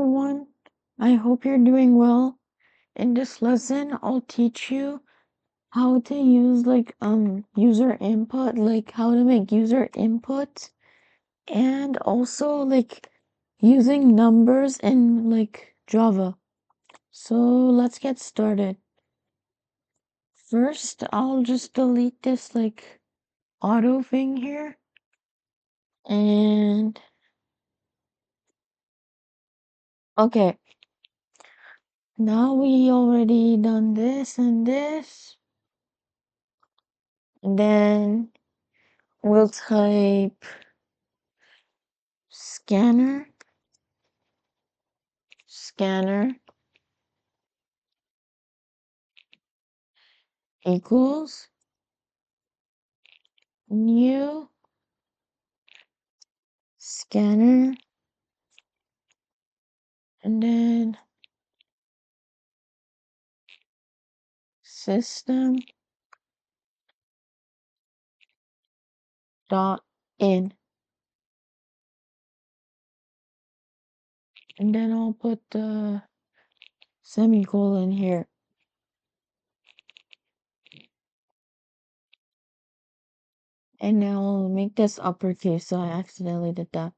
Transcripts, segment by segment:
everyone. I hope you're doing well. In this lesson, I'll teach you how to use user input, like how to make user input, and also using numbers in Java. So let's get started. First, I'll just delete this auto thing here. And okay. Now we already done this and this. And then we'll type scanner equals new scanner, and then system dot in, and then I'll put the semicolon here. And now I'll make this uppercase, so I accidentally did that.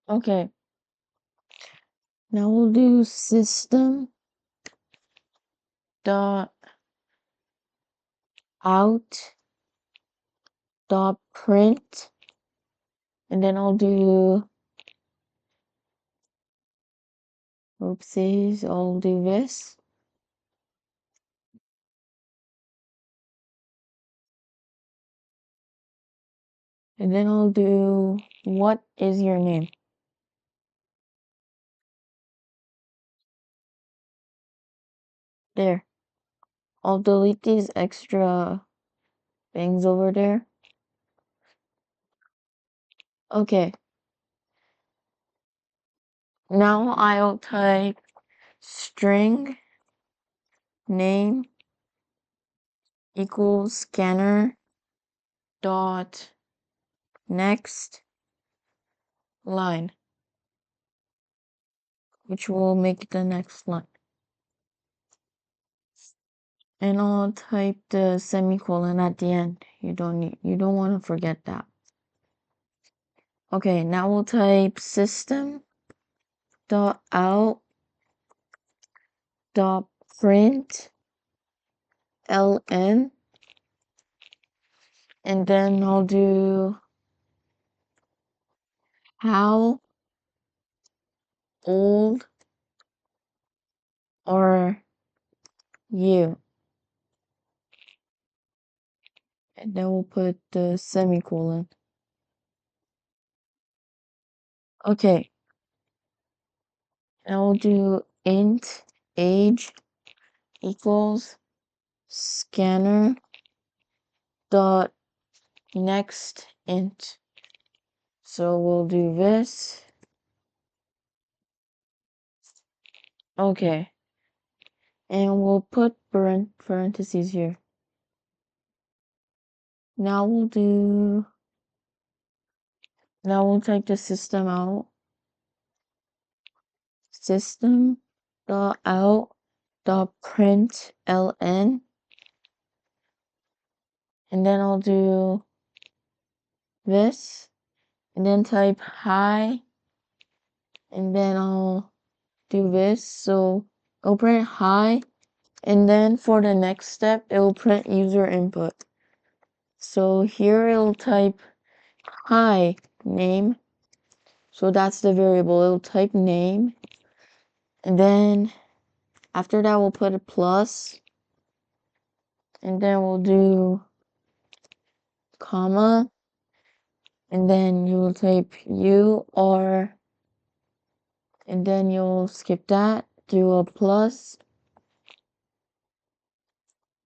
Okay. Now we'll do system dot out dot print, and then I'll do oopsies, I'll do this. And then I'll do what is your name? There. I'll delete these extra things over there. Okay. Now I'll type string name equals scanner dot next line, which will make the next line. And I'll type the semicolon at the end. You don't want to forget that. Okay, now we'll type system dot out dot print ln, and then I'll do how old are you? And then we'll put the semicolon. Okay. Now we'll do int age equals scanner dot next int. So we'll do this. Okay. And we'll put parentheses here. Now we'll type the system out. System dot out dot print ln, and then I'll do this, and then type hi, and then I'll do this. So it'll print hi, and then for the next step it will print user input. So here it'll type hi name, so that's the variable. It'll type name, and then after that we'll put a plus, and then we'll do comma, and then you will type UR, and then you'll skip that, do a plus,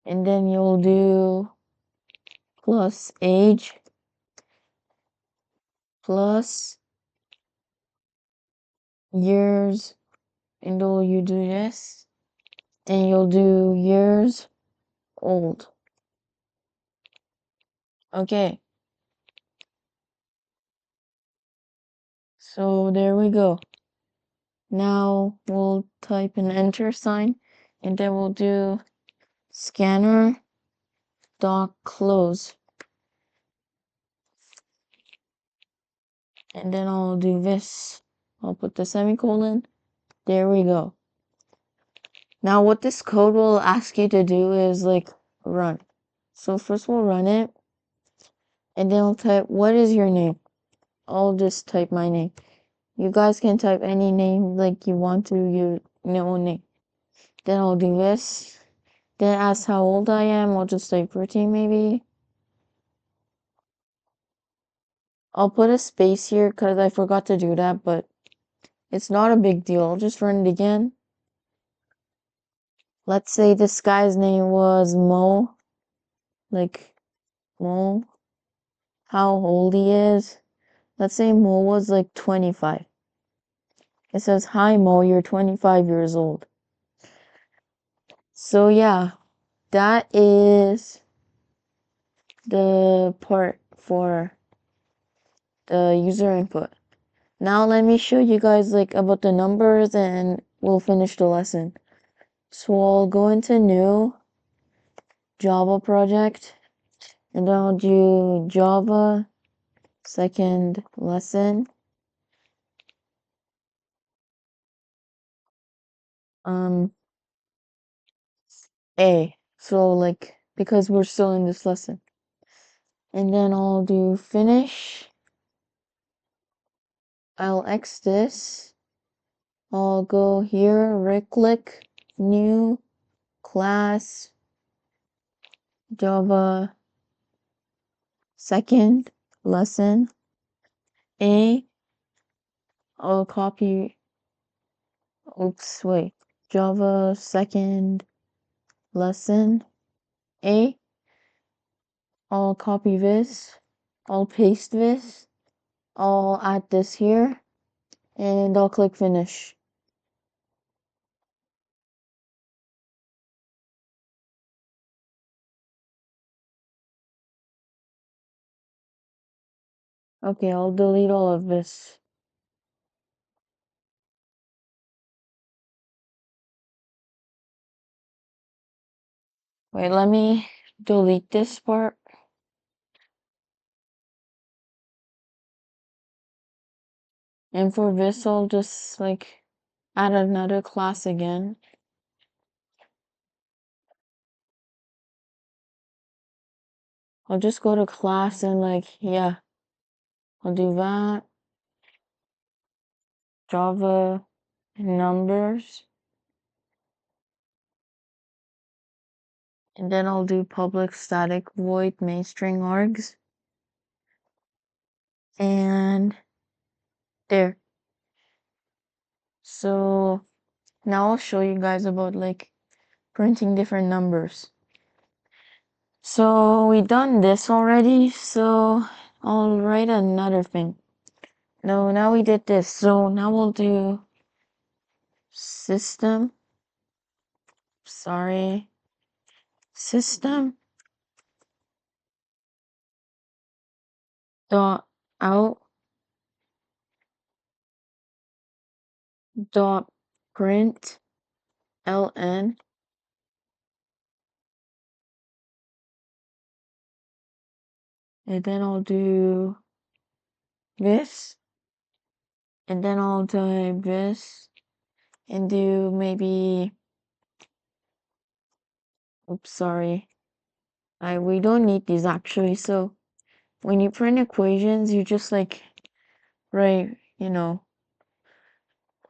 and then you'll do plus age plus years, and then you do this, and you'll do years old. Okay. So there we go. Now we'll type an enter sign and then we'll do scanner dot close. And then I'll do this. I'll put the semicolon. There we go. Now what this code will ask you to do is like run. So first we'll run it and then I'll type, what is your name? I'll just type my name. You guys can type any name like you want to, your own name. Then I'll do this. Then ask how old I am. I'll just type 13 maybe. I'll put a space here because I forgot to do that, but it's not a big deal. I'll just run it again. Let's say this guy's name was Mo. Like Mo. How old he is. Let's say Mo was like 25. It says, hi Mo, you're 25 years old. So yeah, that is the part for the user input. Now let me show you guys like about the numbers and we'll finish the lesson. So I'll go into new Java project and then I'll do Java second lesson. A. So like because we're still in this lesson. And then I'll do finish. I'll X this. I'll go here, right click, new class, Java second lesson. A. I'll copy, oops, wait, Java second lesson. A. I'll copy this. I'll paste this. I'll add this here and I'll click finish. Okay, I'll delete all of this. Wait, let me delete this part. And for this, I'll just like add another class again. I'll just go to class and like, yeah, I'll do that. Java numbers. And then I'll do public static void main string args. And there. So now I'll show you guys about like printing different numbers. So we done this already, so I'll write another thing. No, now we did this. So now we'll do system. Sorry. System dot out dot print ln. And then I'll do this. And then I'll type this and do maybe, oops, sorry. We don't need these actually. So when you print equations, you just like write,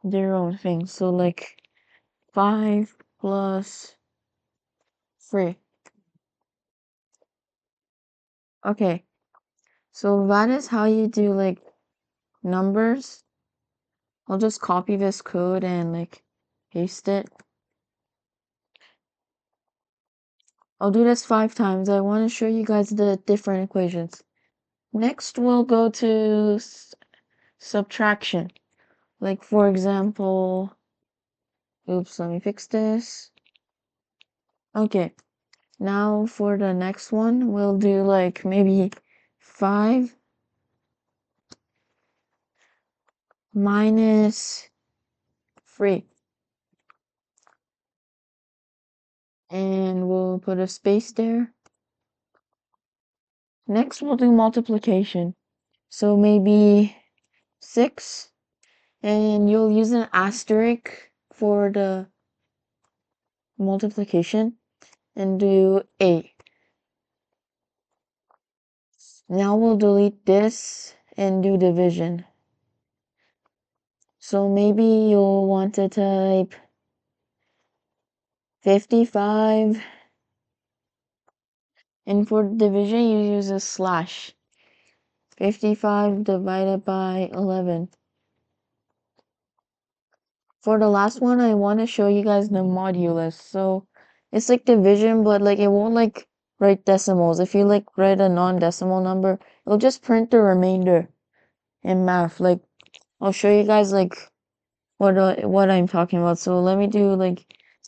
their own thing. So like 5 plus 3. Okay. So that is how you do like numbers. I'll just copy this code and like paste it. I'll do this 5 times. I want to show you guys the different equations. Next, we'll go to subtraction. Like for example, oops, let me fix this. Okay, now for the next one, we'll do like maybe 5 minus 3. And we'll put a space there. Next, we'll do multiplication. So maybe 6. And you'll use an asterisk for the multiplication and do 8. Now we'll delete this and do division. So maybe you'll want to type 55. And for division, you use a slash. 55 divided by 11. For the last one, I want to show you guys the modulus. So it's like division, but like it won't like write decimals. If you like write a non-decimal number, it'll just print the remainder in math. Like I'll show you guys like what I'm talking about. So let me do like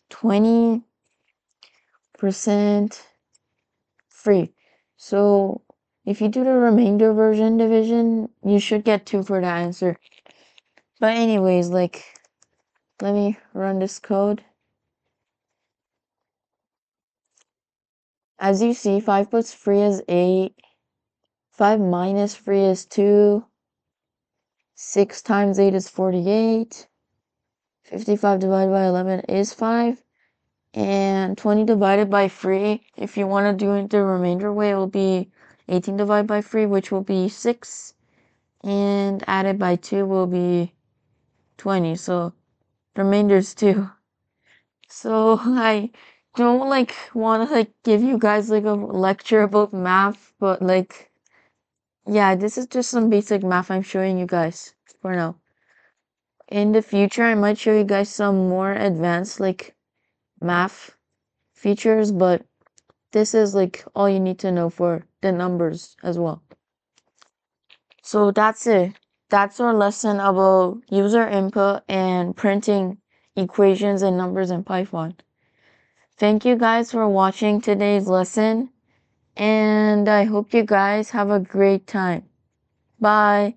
20% free. So if you do the remainder version division, you should get 2 for that answer. But anyways, like let me run this code. As you see, 5 plus 3 is 8. 5 minus 3 is 2. 6 times 8 is 48. 55 divided by 11 is 5. And 20 divided by 3, if you want to do it the remainder way, it will be 18 divided by 3, which will be 6. And added by 2 will be 20. So the remainder is 2. So I don't like want to like give you guys like a lecture about math, but like yeah, this is just some basic math I'm showing you guys for now. In the future, I might show you guys some more advanced like math features, but this is like all you need to know for the numbers as well. So that's it. That's our lesson about user input and printing equations and numbers in Python. Thank you guys for watching today's lesson, and I hope you guys have a great time. Bye.